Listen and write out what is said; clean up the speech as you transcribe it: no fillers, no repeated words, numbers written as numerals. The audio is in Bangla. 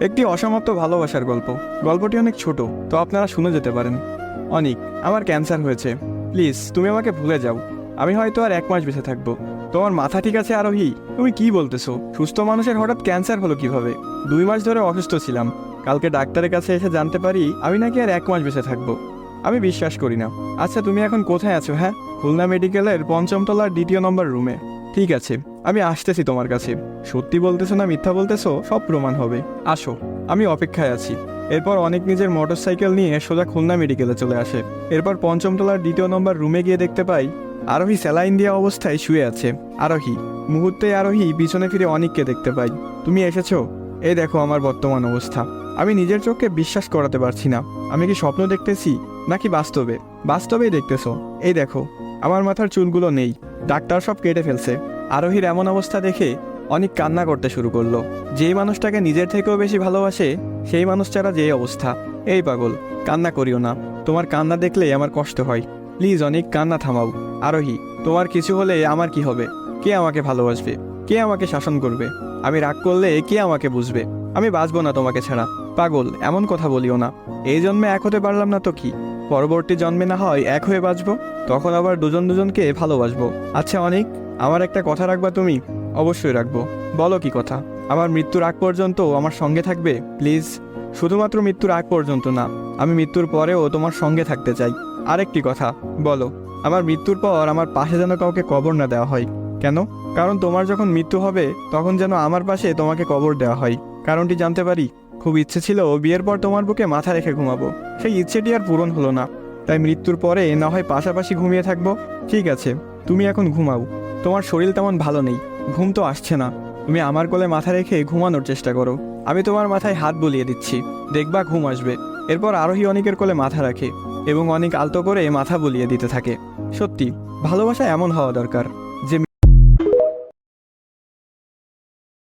একটি অসমাপ্ত ভালোবাসার গল্প। গল্পটি অনেক ছোট, তো আপনারা শুনে যেতে পারেন। অনিক, আমার ক্যান্সার হয়েছে, প্লিজ তুমি আমাকে ভুলে যাও। আমি হয়তো আর 1 মাস বেঁচে থাকবো। তোমার মাথা ঠিক আছে আরোহী? তুমি কি বলতেছো? সুস্থ মানুষের হঠাৎ ক্যান্সার হলো কিভাবে? 2 মাস ধরে অসুস্থ ছিলাম, কালকে ডাক্তারের কাছে এসে জানতে পারি আমি নাকি আর 1 মাস বেঁচে থাকবো। আমি বিশ্বাস করি না। আচ্ছা, তুমি এখন কোথায় আছো? হ্যাঁ, খুলনা মেডিকেলের 5ম তলার 2য় নম্বর রুমে। ঠিক আছে, আমি আসতেছি তোমার কাছে। সত্যি বলতেছো না মিথ্যা বলতেছো সব প্রমাণ হবে। আসো, আমি অপেক্ষায় আছি। এরপর অনেক নিজের মোটরসাইকেল নিয়ে সোজা খুলনা মেডিকেলে চলে আসে। এরপর 5ম তলার 2য় নম্বর রুমে গিয়ে দেখতে পাই আরোহী স্যালাইন দেওয়া অবস্থায় শুয়ে আছে। আরোহী মুহূর্তে আরোহী পিছনে ফিরে অনিককে দেখতে পাই। তুমি এসেছো? এই দেখো আমার বর্তমান অবস্থা। আমি নিজের চোখকে বিশ্বাস করাতে পারছি না। আমি কি স্বপ্ন দেখতেছি নাকি বাস্তবে? বাস্তবেই দেখতেছো। এই দেখো, আমার মাথার চুলগুলো নেই, ডাক্তার সব কেটে ফেলছে। আরোহীর এমন অবস্থা দেখে অনেক কান্না করতে শুরু করলো। যেই মানুষটাকে নিজের থেকেও বেশি ভালোবাসে সেই মানুষ ছাড়া যে অবস্থা। এই পাগল, কান্না করিও না। তোমার কান্না দেখলে আমার কষ্ট হয়। প্লিজ অনেক কান্না থামাও। আরোহী, তোমার কিছু হলে আমার কি হবে? কে আমাকে ভালোবাসবে? কে আমাকে শাসন করবে? আমি রাগ করলে কে আমাকে বুঝবে? আমি বাঁচবো না তোমাকে ছাড়া। পাগল, এমন কথা বলিও না। এই জন্মে এক হতে পারলাম না তো কি, পরবর্তী জন্মে না হয় এক হয়ে বাঁচবো, তখন আবার দুজন দুজনকে ভালোবাসবো। আচ্ছা অনেক, আমার একটা কথা রাখবা তুমি? অবশ্যই রাখবো। বলো কি কথা? আমার মৃত্যুর আগ পর্যন্ত আমার সঙ্গে থাকবে প্লিজ? শুধুমাত্র মৃত্যুর আগ পর্যন্ত না, আমি মৃত্যুর পরেও তোমার সঙ্গে থাকতে চাই। আরেকটি কথা, বলো আমার মৃত্যুর পর আমার পাশে যেন কাউকে কবর না দেওয়া হয়। কেন? কারণ তোমার যখন মৃত্যু হবে তখন যেন আমার পাশে তোমাকে কবর দেওয়া হয়। কারণটি জানতে পারি? খুব ইচ্ছে ছিল বিয়ের পর তোমার বুকে মাথা রেখে ঘুমাবো, সেই ইচ্ছেটি আর পূরণ হলো না। তাই মৃত্যুর পরে না হয় পাশাপাশি ঘুমিয়ে থাকবো। ঠিক আছে, তুমি এখন ঘুমাও। তোমার শরীর তেমন ভালো নেই, ঘুম তো আসছে না। তুমি আমার কোলে মাথা রেখে ঘুমানোর চেষ্টা করো। আমি তোমার মাথায় হাত বুলিয়ে দিচ্ছি, দেখবা ঘুম আসবে। এরপর আরোহী অনিকের কোলে মাথা রাখে এবং অনেক আলতো করে মাথা বুলিয়ে দিতে থাকে। সত্যি, ভালোবাসা এমন হওয়া দরকার।